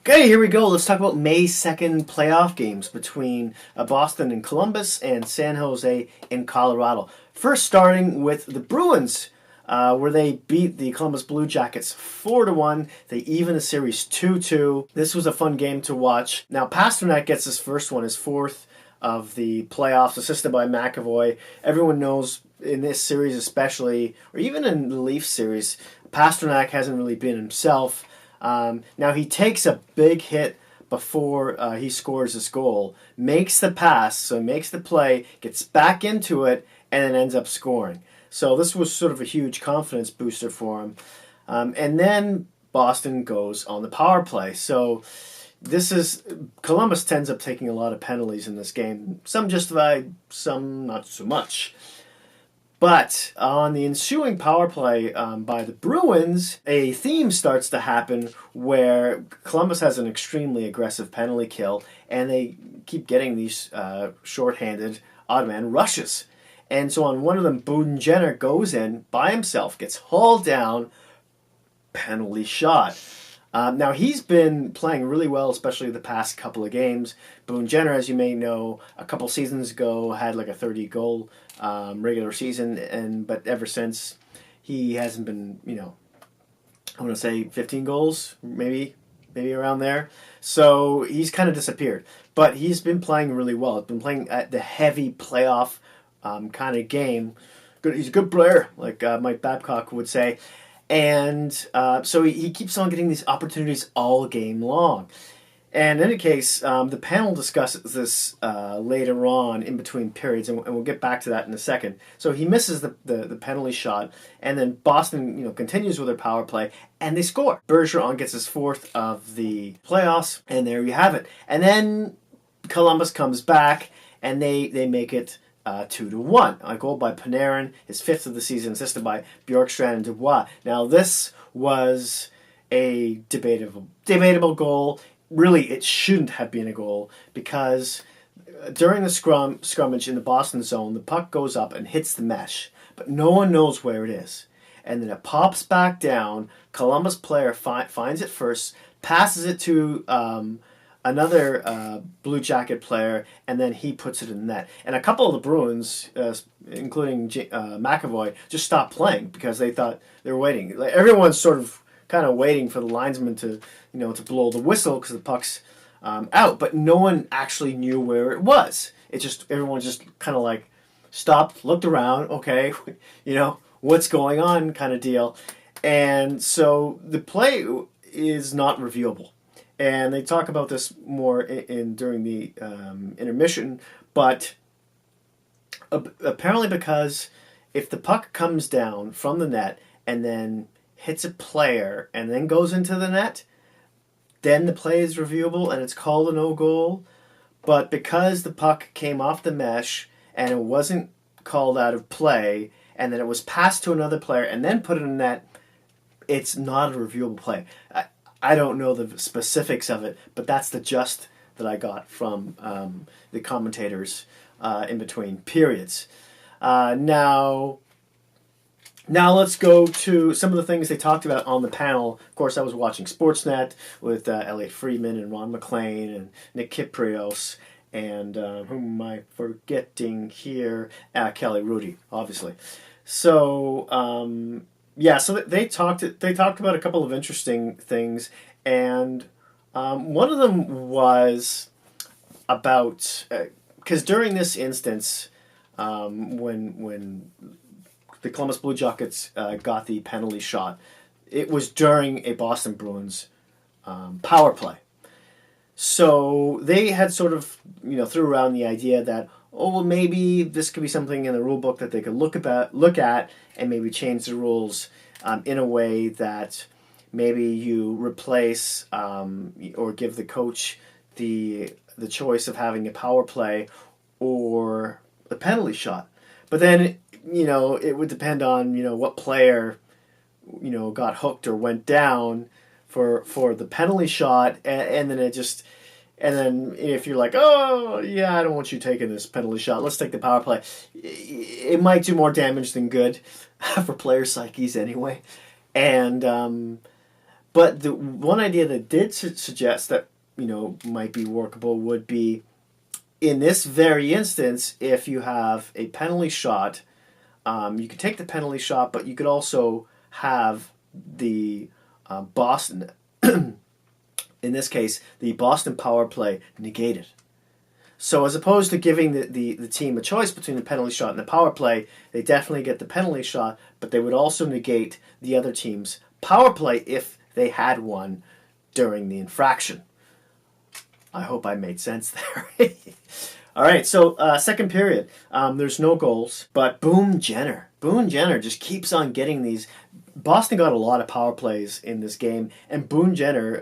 Okay, here we go. Let's talk about May 2nd playoff games between Boston and Columbus and San Jose in Colorado. First, starting with the Bruins, where they beat the Columbus Blue Jackets 4-1. They even the series 2-2. This was a fun game to watch. Now, Pasternak gets his first one, his fourth of the playoffs, assisted by McAvoy. Everyone knows in this series especially, or even in the Leafs series, Pasternak hasn't really been himself. Now he takes a big hit before he scores his goal, makes the pass, so he makes the play, gets back into it, and then ends up scoring. So this was sort of a huge confidence booster for him. And then Boston goes on the power play. So Columbus ends up taking a lot of penalties in this game. Some justified, some not so much. But on the ensuing power play by the Bruins, a theme starts to happen where Columbus has an extremely aggressive penalty kill, and they keep getting these shorthanded odd man rushes. And so on one of them, Jenner goes in by himself, gets hauled down, penalty shot. Now, he's been playing really well, especially the past couple of games. Jenner, as you may know, a couple seasons ago had like a 30-goal regular season, but ever since, he hasn't been, I want to say 15 goals, maybe around there. So he's kind of disappeared. But he's been playing really well. He's been playing at the heavy playoff kind of game. He's a good player, like Mike Babcock would say. And so he keeps on getting these opportunities all game long. And in any case, the panel discusses this later on in between periods, and we'll get back to that in a second. So he misses the penalty shot, and then Boston continues with their power play, and they score. Bergeron gets his fourth of the playoffs, and there you have it. And then Columbus comes back, and they make it 2-1. A goal by Panarin, his fifth of the season, assisted by Bjorkstrand and Dubois. Now, this was a debatable goal. Really, it shouldn't have been a goal because during the scrummage in the Boston zone, the puck goes up and hits the mesh, but no one knows where it is. And then it pops back down. Columbus player finds it first, passes it to another Blue Jacket player, and then he puts it in the net. And a couple of the Bruins, including McAvoy, just stopped playing because they thought they were waiting. Like, everyone's sort of kind of waiting for the linesman to blow the whistle because the puck's out, but no one actually knew where it was. Everyone just kind of like stopped, looked around, okay, what's going on kind of deal. And so the play is not reviewable. And they talk about this more during the intermission, but apparently because if the puck comes down from the net and then hits a player and then goes into the net, then the play is reviewable and it's called a no-goal. But because the puck came off the mesh and it wasn't called out of play, and then it was passed to another player and then put in the net, it's not a reviewable play. I don't know the specifics of it, but that's the gist that I got from the commentators in between periods. Now let's go to some of the things they talked about on the panel. Of course, I was watching Sportsnet with Elliot Friedman and Ron McLean and Nick Kyprios and whom am I forgetting here? Kelly Rudy, obviously. So so they talked about a couple of interesting things, and one of them was about because during this instance, when the Columbus Blue Jackets got the penalty shot, it was during a Boston Bruins power play. So they had sort of threw around the idea that maybe this could be something in the rule book that they could look at and maybe change the rules in a way that maybe you replace or give the coach the choice of having a power play or a penalty shot. But then it would depend on what player got hooked or went down for the penalty shot, and then if you're like, oh yeah, I don't want you taking this penalty shot, let's take the power play, it might do more damage than good for player psyches anyway. And But the one idea that did suggest that, might be workable would be, in this very instance, if you have a penalty shot, you could take the penalty shot, but you could also have the Boston, in this case, the Boston power play negated. So as opposed to giving the team a choice between the penalty shot and the power play, they definitely get the penalty shot, but they would also negate the other team's power play if they had one during the infraction. I hope I made sense there. All right, so second period. There's no goals, but Boone Jenner just keeps on getting these. Boston got a lot of power plays in this game, and Boone Jenner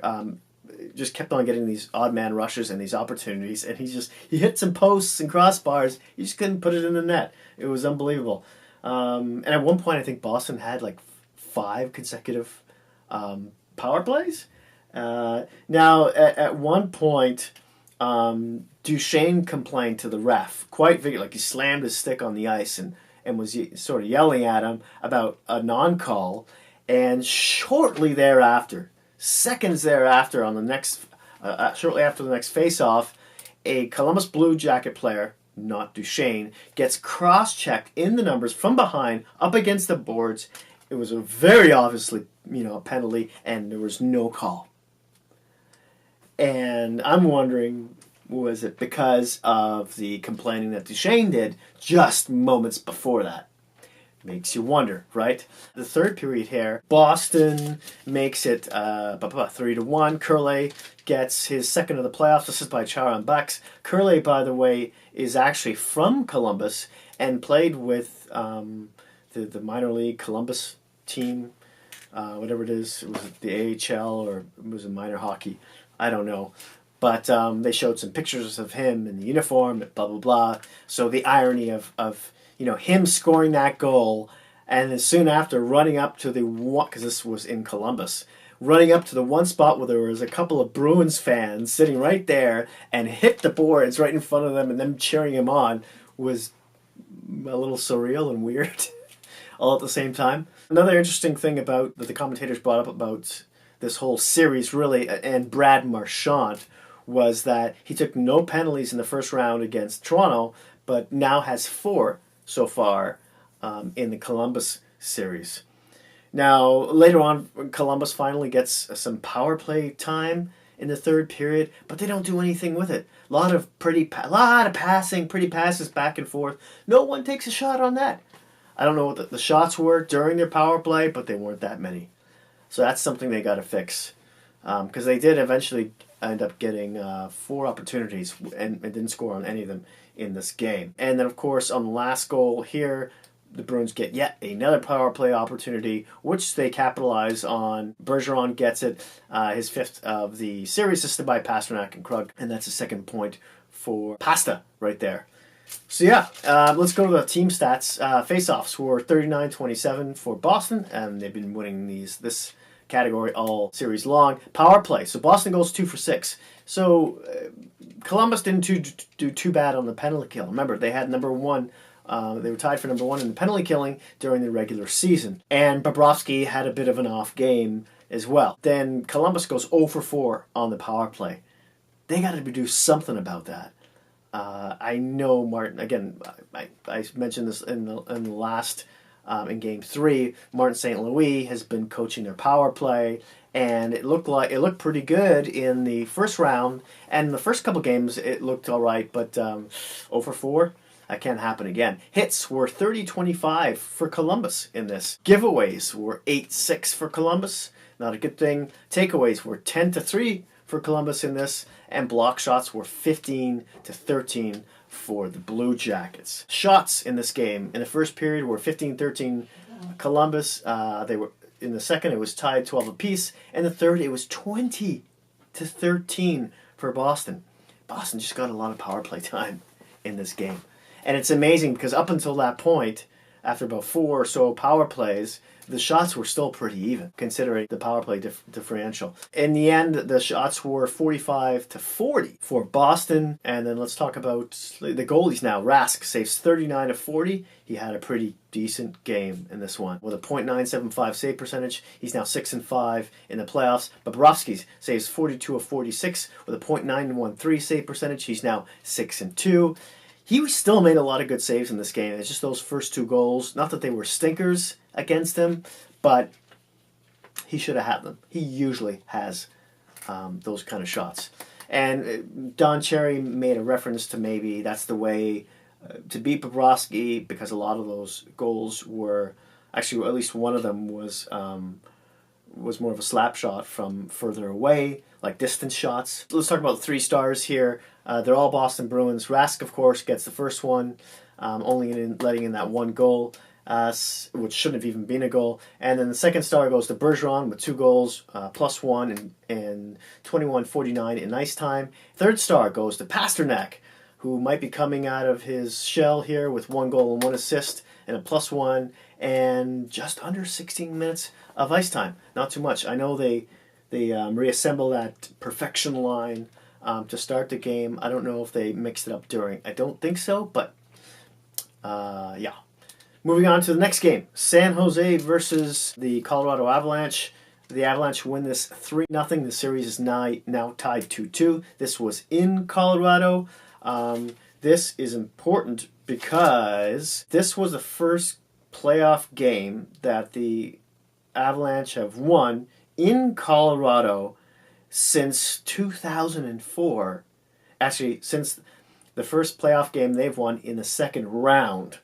just kept on getting these odd man rushes and these opportunities, and he hit some posts and crossbars. He just couldn't put it in the net. It was unbelievable. And at one point, I think Boston had like 5 consecutive power plays. Now, at one point, Duchesne complained to the ref quite vigorously, like he slammed his stick on the ice and was sort of yelling at him about a non-call. And shortly thereafter, seconds thereafter, on the next, shortly after the next face-off, a Columbus Blue Jacket player, not Duchesne, gets cross-checked in the numbers from behind up against the boards. It was a very obviously, a penalty, and there was no call. And I'm wondering, was it because of the complaining that Duchesne did just moments before that? Makes you wonder, right? The third period here, Boston makes it 3-1. Curley gets his second of the playoffs. This is by Charon Bucks. Curley, by the way, is actually from Columbus and played with the minor league Columbus team, whatever it is. It was the AHL or it was a minor hockey. I don't know. But they showed some pictures of him in the uniform, blah, blah, blah. So the irony of him scoring that goal and then soon after running up to the one, because this was in Columbus, running up to the one spot where there was a couple of Bruins fans sitting right there and hit the boards right in front of them and them cheering him on was a little surreal and weird all at the same time. Another interesting thing about that the commentators brought up about this whole series, really, and Brad Marchand, was that he took no penalties in the first round against Toronto, but now has 4 so far in the Columbus series. Now, later on, Columbus finally gets some power play time in the third period, but they don't do anything with it. A lot of passing, pretty passes back and forth. No one takes a shot on that. I don't know what the shots were during their power play, but they weren't that many. So that's something they got to fix, because they did eventually end up getting 4 opportunities and didn't score on any of them in this game. And then, of course, on the last goal here, the Bruins get yet another power play opportunity, which they capitalize on. Bergeron gets it, his 5th of the series, assisted by Pasternak and Krug, and that's a second point for Pasta right there. So yeah, let's go to the team stats. Face-offs were 39-27 for Boston, and they've been winning this category all series long. Power play. So Boston goes 2 for 6. So Columbus didn't do too bad on the penalty kill. Remember, they had number 1. They were tied for number 1 in the penalty killing during the regular season. And Bobrovsky had a bit of an off game as well. Then Columbus goes 0 for 4 on the power play. They got to do something about that. I know Martin, again, I mentioned this in the last, in Game 3, Martin St. Louis has been coaching their power play, and it looked pretty good in the first round, and in the first couple games it looked all right, but 0 for 4, that can't happen again. Hits were 30-25 for Columbus in this. Giveaways were 8-6 for Columbus, not a good thing. Takeaways were 10-3 for Columbus in this, and block shots were 15-13 for the Blue Jackets. Shots in this game in the first period were 15-13 Columbus. They were in the second, it was tied 12 apiece, and the third, it was 20-13 for Boston. Boston just got a lot of power play time in this game, and it's amazing because up until that point, after about 4 or so power plays, the shots were still pretty even, considering the power play differential. In the end, the shots were 45-40 for Boston. And then let's talk about the goalies now. Rask saves 39 of 40. He had a pretty decent game in this one with a .975 save percentage. He's now 6-5 in the playoffs. Bobrovsky saves 42 of 46 with a .913 save percentage. He's now 6-2. He still made a lot of good saves in this game. It's just those first 2 goals. Not that they were stinkers against him, but he should have had them. He usually has those kind of shots. And Don Cherry made a reference to maybe that's the way to beat Bobrovsky, because a lot of those goals were actually, at least one of them was more of a slap shot from further away, like distance shots. Let's talk about the 3 stars here. They're all Boston Bruins. Rask, of course, gets the first one, only letting in that 1 goal, which shouldn't have even been a goal. And then the second star goes to Bergeron with 2 goals, +1 and 21:49 in ice time. Third star goes to Pasternak, who might be coming out of his shell here with 1 goal and 1 assist and a +1 and just under 16 minutes of ice time. Not too much. I know they reassemble that perfection line to start the game. I don't know if they mixed it up during. I don't think so, but yeah. Moving on to the next game. San Jose versus the Colorado Avalanche. The Avalanche win this 3-0. The series is now tied 2-2. This was in Colorado. This is important because this was the first playoff game that the Avalanche have won in Colorado since 2004. Actually, since the first playoff game they've won in the second round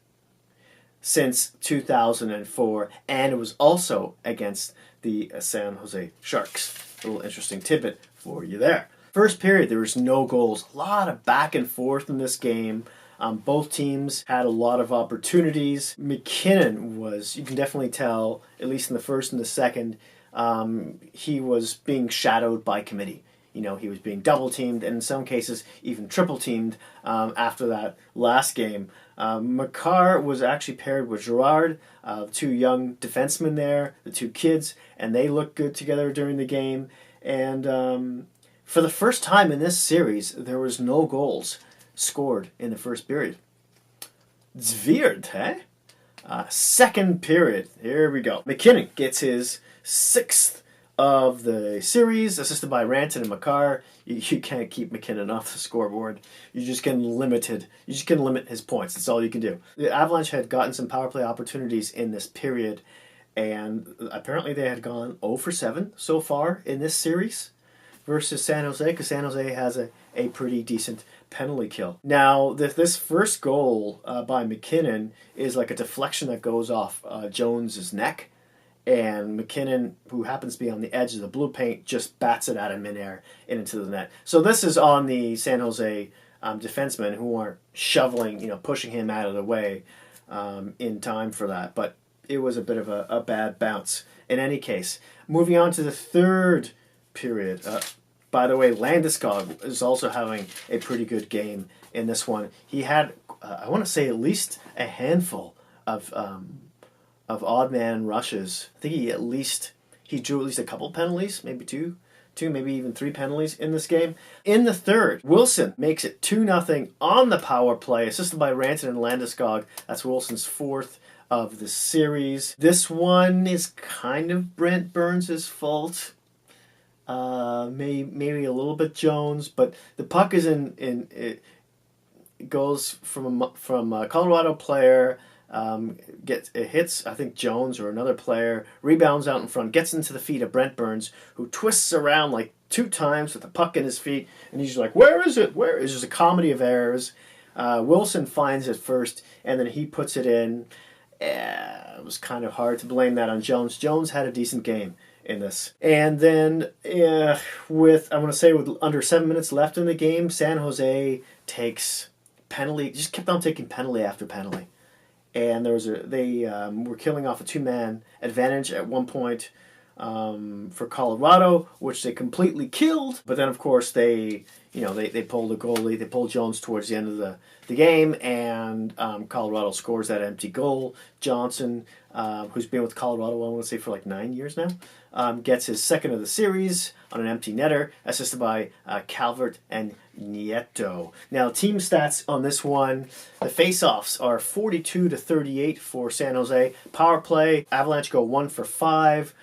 since 2004, and it was also against the San Jose Sharks. A little interesting tidbit for you there. First period, there was no goals. A lot of back and forth in this game. Both teams had a lot of opportunities. McKinnon was, you can definitely tell, at least in the first and the second, he was being shadowed by committee. You know, he was being double-teamed and in some cases even triple-teamed after that last game. Makar was actually paired with Girard, 2 young defensemen there, the 2 kids, and they looked good together during the game. And for the first time in this series, there was no goals scored in the first period. It's weird, eh? Second period, here we go. McKinnon gets his 6th of the series, assisted by Rantanen and Makar. You can't keep McKinnon off the scoreboard. You're just getting limited. You just can limit his points. That's all you can do. The Avalanche had gotten some power play opportunities in this period, and apparently they had gone 0 for 7 so far in this series versus San Jose, because San Jose has a pretty decent penalty kill. Now, this first goal by McKinnon is like a deflection that goes off Jones's neck, and McKinnon, who happens to be on the edge of the blue paint, just bats it out of midair and into the net. So this is on the San Jose defensemen who aren't shoveling, pushing him out of the way in time for that. But it was a bit of a bad bounce. In any case, moving on to the third period. By the way, Landeskog is also having a pretty good game in this one. He had, I want to say, at least a handful of odd man rushes. I think he drew at least a couple penalties, maybe two, maybe even 3 penalties in this game. In the third, Wilson makes it 2-0 on the power play, assisted by Rantanen and Landeskog. That's Wilson's 4th of the series. This one is kind of Brent Burns' fault. Maybe a little bit Jones, but the puck is it goes from a Colorado player, hits, I think, Jones or another player, rebounds out in front, gets into the feet of Brent Burns, who twists around like 2 times with the puck in his feet, and he's like, where is it? Where is it? There's a comedy of errors. Wilson finds it first, and then he puts it in. It was kind of hard to blame that on Jones. Jones had a decent game in this. And then with under 7 minutes left in the game, San Jose takes penalty, just kept on taking penalty after penalty. And they were killing off a 2-man advantage at one point. for Colorado, which they completely killed. But then, of course, they pulled the goalie, they pulled Jones towards the end of the game, and Colorado scores that empty goal. Johnson, who's been with Colorado, I want to say, for like 9 years now, gets his second of the series on an empty netter, assisted by Calvert and Nieto. Now, team stats on this one, the face-offs are 42-38 for San Jose. Power play, Avalanche go 1 for 5.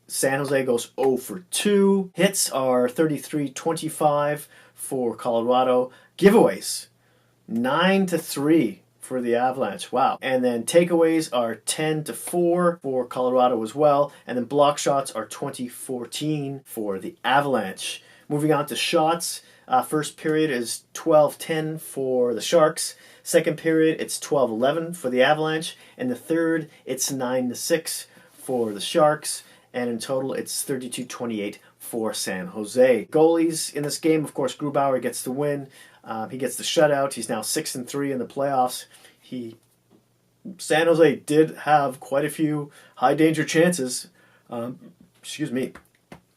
San Jose goes 0 for 2. Hits are 33-25 for Colorado. Giveaways, 9-3 for the Avalanche. Wow. And then takeaways are 10-4 for Colorado as well. And then block shots are 20-14 for the Avalanche. Moving on to shots. First period is 12-10 for the Sharks. Second period, it's 12-11 for the Avalanche. And the third, it's 9-6 for the Sharks. And in total, it's 32-28 for San Jose. Goalies in this game, of course, Grubauer gets the win. He gets the shutout. He's now 6-3 in the playoffs. San Jose did have quite a few high danger chances. Excuse me,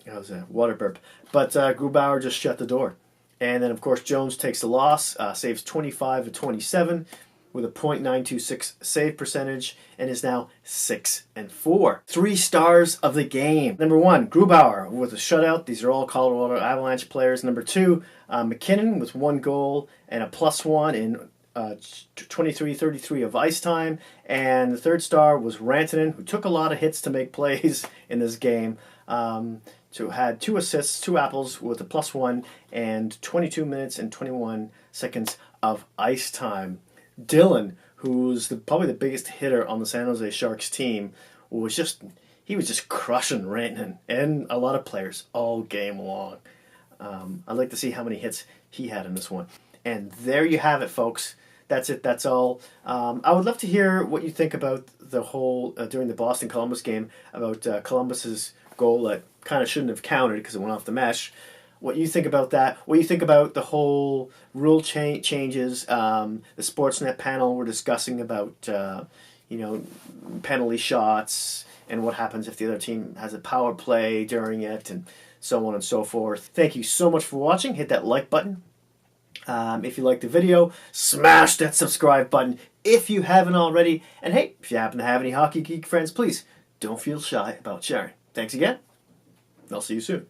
that was a water burp. But Grubauer just shut the door. And then, of course, Jones takes the loss, saves 25-27 with a .926 save percentage, and is now 6-4. 3 stars of the game. Number 1, Grubauer with a shutout. These are all Colorado Avalanche players. Number 2, McKinnon with 1 goal and a +1 in 23-33 of ice time. And the third star was Rantanen, who took a lot of hits to make plays in this game. So had 2 assists, 2 apples with a +1, and 22 minutes and 21 seconds of ice time. Dylan, who's probably the biggest hitter on the San Jose Sharks team, was just crushing Rantanen and a lot of players all game long. I'd like to see how many hits he had in this one. And there you have it, folks. That's it. That's all. I would love to hear what you think about the whole, during the Boston-Columbus game, about Columbus's goal that kind of shouldn't have counted because it went off the mesh. What you think about that? What you think about the whole rule changes? The Sportsnet panel were discussing about penalty shots and what happens if the other team has a power play during it, and so on and so forth. Thank you so much for watching. Hit that like button. If you liked the video, smash that subscribe button if you haven't already. And hey, if you happen to have any hockey geek friends, please don't feel shy about sharing. Thanks again. I'll see you soon.